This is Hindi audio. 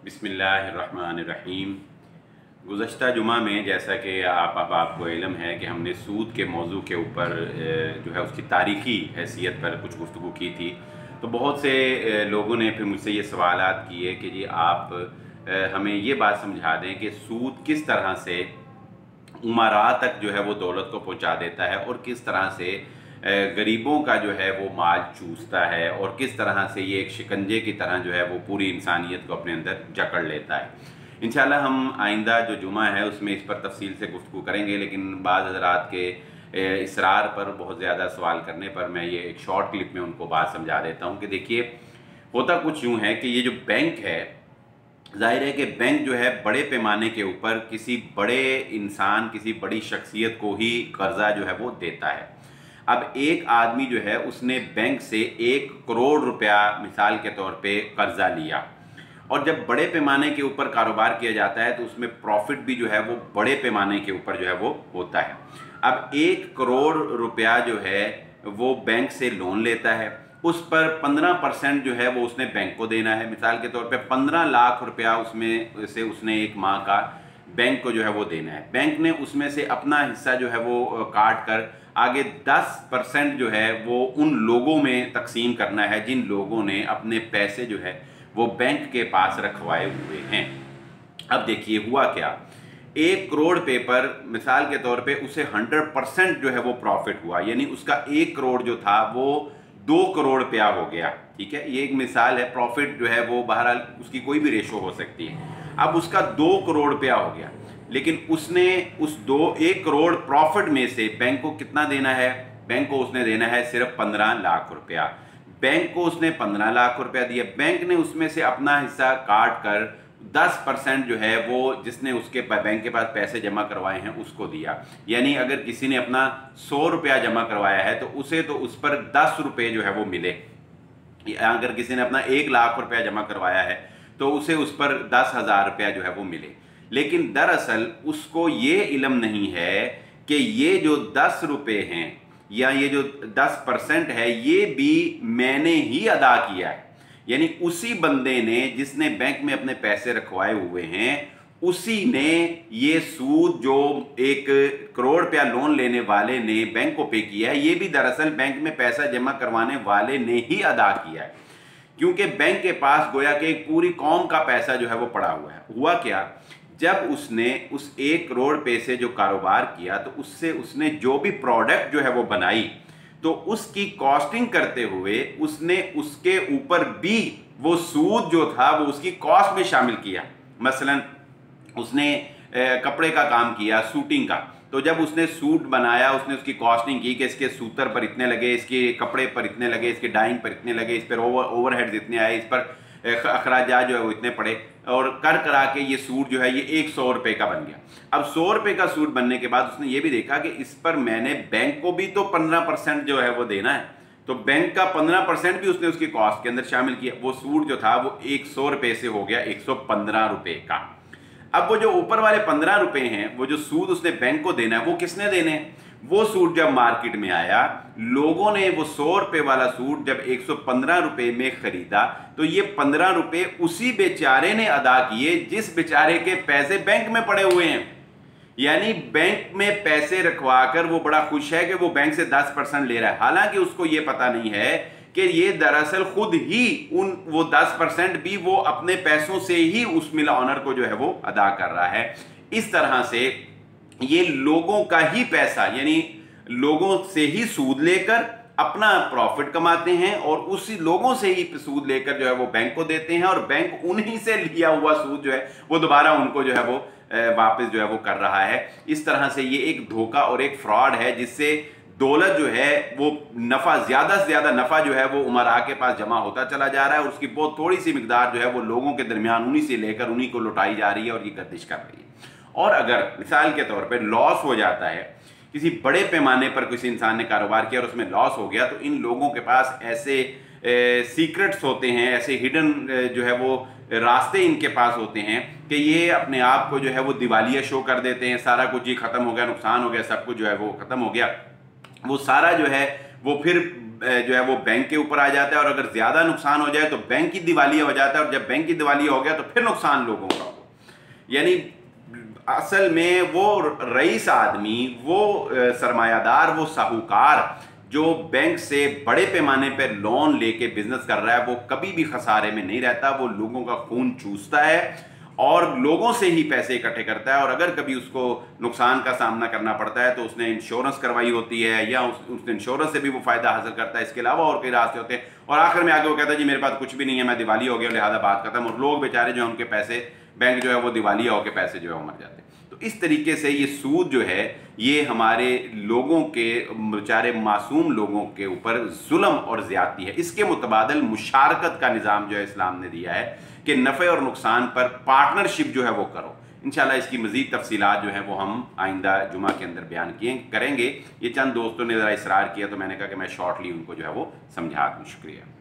बिस्मिल्लाहिर्रहमानिर्रहीम। गुज़श्ता जुमा में जैसा कि आपको इल्म है कि हमने सूद के मौजू के ऊपर जो है उसकी तारीख़ी हैसियत पर कुछ गुफ्तगू की थी। तो बहुत से लोगों ने फिर मुझसे ये सवालात किए कि जी आप हमें ये बात समझा दें कि सूद किस तरह से उमरा तक जो है वो दौलत को पहुंचा देता है और किस तरह से गरीबों का जो है वो माल चूसता है और किस तरह से ये एक शिकंजे की तरह जो है वो पूरी इंसानियत को अपने अंदर जकड़ लेता है। इंशाल्लाह हम आइंदा जो जुमा है उसमें इस पर तफसील से गुफ्तगू करेंगे, लेकिन बाज़ हज़रात के इसरार पर, बहुत ज़्यादा सवाल करने पर मैं ये एक शॉर्ट क्लिप में उनको बात समझा देता हूँ कि देखिए, होता कुछ यूँ है कि ये जो बैंक है, ज़ाहिर है कि बैंक जो है बड़े पैमाने के ऊपर किसी बड़े इंसान, किसी बड़ी शख्सियत को ही कर्जा जो है वो देता है। अब एक आदमी जो है उसने बैंक से 1 करोड़ रुपया मिसाल के तौर पे कर्जा लिया, और जब बड़े पैमाने के ऊपर कारोबार किया जाता है तो उसमें प्रॉफिट भी जो है वो बड़े पैमाने के ऊपर जो है वो होता है। अब 1 करोड़ रुपया जो है वो बैंक से लोन लेता है, उस पर 15% जो है वो उसने बैंक को देना है। मिसाल के तौर पे 15 लाख रुपया उसमें से उसने एक माह का बैंक को जो है वो देना है। बैंक ने उसमें से अपना हिस्सा जो है वो काट कर आगे 10% जो है वो उन लोगों में तकसीम करना है जिन लोगों ने अपने पैसे जो है वो बैंक के पास रखवाए हुए हैं। अब देखिए हुआ क्या, 1 करोड़ पे पर मिसाल के तौर पे उसे 100% जो है वो प्रॉफिट हुआ, यानी उसका 1 करोड़ जो था वो 2 करोड़ रुपया हो गया। ठीक है, ये एक मिसाल है। प्रॉफिट जो है वो बहरहाल उसकी कोई भी रेशो हो सकती है। अब उसका 2 करोड़ रुपया हो गया, लेकिन उसने उस 1 करोड़ प्रॉफिट में से बैंक को कितना देना है? बैंक को उसने देना है सिर्फ 15 लाख रुपया। बैंक को उसने 15 लाख रुपया दिया। बैंक ने उसमें से अपना हिस्सा काट कर 10% जो है वो जिसने उसके बैंक के पास पैसे जमा करवाए हैं उसको दिया। यानी अगर किसी ने अपना 100 रुपया जमा करवाया है तो उसे तो उस पर 10 रुपये जो है वो मिले। अगर किसी ने अपना 1 लाख रुपया जमा करवाया है तो उसे उस पर 10,000 रुपया जो है वो मिले। लेकिन दरअसल उसको ये इल्म नहीं है कि ये जो 10 रुपये हैं या ये जो 10% है ये भी मैंने ही अदा किया है। यानी उसी बंदे ने जिसने बैंक में अपने पैसे रखवाए हुए हैं, उसी ने ये सूद जो 1 करोड़ रुपया लोन लेने वाले ने बैंक को पे किया है, ये भी दरअसल बैंक में पैसा जमा करवाने वाले ने ही अदा किया है। क्योंकि बैंक के पास गोया कि एक पूरी कौम का पैसा जो है वो पड़ा हुआ है। हुआ क्या, जब उसने उस 1 करोड़ पे से जो कारोबार किया तो उससे उसने जो भी प्रोडक्ट जो है वो बनाई, तो उसकी कॉस्टिंग करते हुए उसने उसके ऊपर भी वो सूद जो था वो उसकी कॉस्ट में शामिल किया। मसलन उसने कपड़े का काम किया, सूटिंग का, तो जब उसने सूट बनाया उसने उसकी कॉस्टिंग की कि इसके सूतर पर इतने लगे, इसके कपड़े पर इतने लगे, इसके डाइंग पर इतने लगे, इस पर ओवरहेड्स इतने आए, इस पर अखराजात जो है वो इतने पड़े, और कर करा के ये सूट जो है ये 100 रुपये का बन गया। अब 100 रुपये का सूट बनने के बाद उसने ये भी देखा कि इस पर मैंने बैंक को भी तो 15% जो है वो देना है, तो बैंक का 15% भी उसने उसकी कॉस्ट के अंदर शामिल किया। वो सूट जो था वो 100 रुपये से हो गया 115 रुपये का। अब वो जो ऊपर वाले 15 रुपये हैं, वो जो सूद उसने बैंक को देना है, वो किसने देने हैं? वो सूट जब मार्केट में आया, लोगों ने वो 100 रुपये वाला सूट जब 115 रुपये में खरीदा, तो ये 15 रुपये उसी बेचारे ने अदा किए जिस बेचारे के पैसे बैंक में पड़े हुए हैं। यानी बैंक में पैसे रखवाकर वो बड़ा खुश है कि वो बैंक से 10% ले रहा है, हालांकि उसको ये पता नहीं है कि ये दरअसल खुद ही वो 10% भी वो अपने पैसों से ही उस मिल ऑनर को जो है वो अदा कर रहा है। इस तरह से ये लोगों का ही पैसा, यानी लोगों से ही सूद लेकर अपना प्रॉफिट कमाते हैं और उसी लोगों से ही सूद लेकर जो है वो बैंक को देते हैं, और बैंक उन्हीं से लिया हुआ सूद जो है वो दोबारा उनको जो है वो वापस जो है वो कर रहा है। इस तरह से ये एक धोखा और एक फ्रॉड है जिससे दौलत जो है वो नफ़ा, ज़्यादा से ज़्यादा नफ़ा जो है वो उमरा के पास जमा होता चला जा रहा है, और उसकी बहुत थोड़ी सी मिकदार जो है वो लोगों के दरमियान उन्हीं से लेकर उन्हीं को लुटाई जा रही है और ये गर्दिश कर रही है। और अगर मिसाल के तौर पर लॉस हो जाता है, किसी बड़े पैमाने पर किसी इंसान ने कारोबार किया और उसमें लॉस हो गया, तो इन लोगों के पास ऐसे सीक्रेट्स होते हैं, ऐसे हिडन जो है वो रास्ते इनके पास होते हैं कि ये अपने आप को जो है वो दिवालिया शो कर देते हैं। सारा कुछ ही ख़त्म हो गया, नुकसान हो गया, सब कुछ जो है वो ख़त्म हो गया, वो सारा जो है वो फिर जो है वो बैंक के ऊपर आ जाता है, और अगर ज़्यादा नुकसान हो जाए तो बैंक की दिवालिया हो जाता है, और जब बैंक की दिवालिया हो गया तो फिर नुकसान लोगों का हो। यानी असल में वो रईस आदमी, वो सरमायादार, वो साहूकार जो बैंक से बड़े पैमाने पर लोन लेके बिजनेस कर रहा है, वो कभी भी खसारे में नहीं रहता। वो लोगों का खून चूसता है और लोगों से ही पैसे इकट्ठे करता है, और अगर कभी उसको नुकसान का सामना करना पड़ता है तो उसने इंश्योरेंस करवाई होती है, या उस इंश्योरेंस से भी वो फायदा हासिल करता है। इसके अलावा और कई रास्ते होते हैं, और आखिर में आगे वो कहता है जी मेरे पास कुछ भी नहीं है, मैं दिवाली हो गया, लिहाजा बात खत्म। और लोग बेचारे जो है उनके पैसे, बैंक जो है वो दिवालिया होकर पैसे जो है वो मर जाते हैं। तो इस तरीके से ये सूद जो है ये हमारे लोगों के, बेचारे मासूम लोगों के ऊपर जुल्म और ज्यादती है। इसके मुतबादल मुशारकत का निज़ाम जो है इस्लाम ने दिया है कि नफ़े और नुकसान पर पार्टनरशिप जो है वो करो। इंशाल्लाह इसकी मज़ीद तफसीलात जो है वो हम आइंदा जुमा के अंदर बयान करेंगे। ये चंद दोस्तों ने ज़रा इसरार किया तो मैंने कहा कि मैं शॉर्टली उनको जो है वो समझा दूँ। शुक्रिया।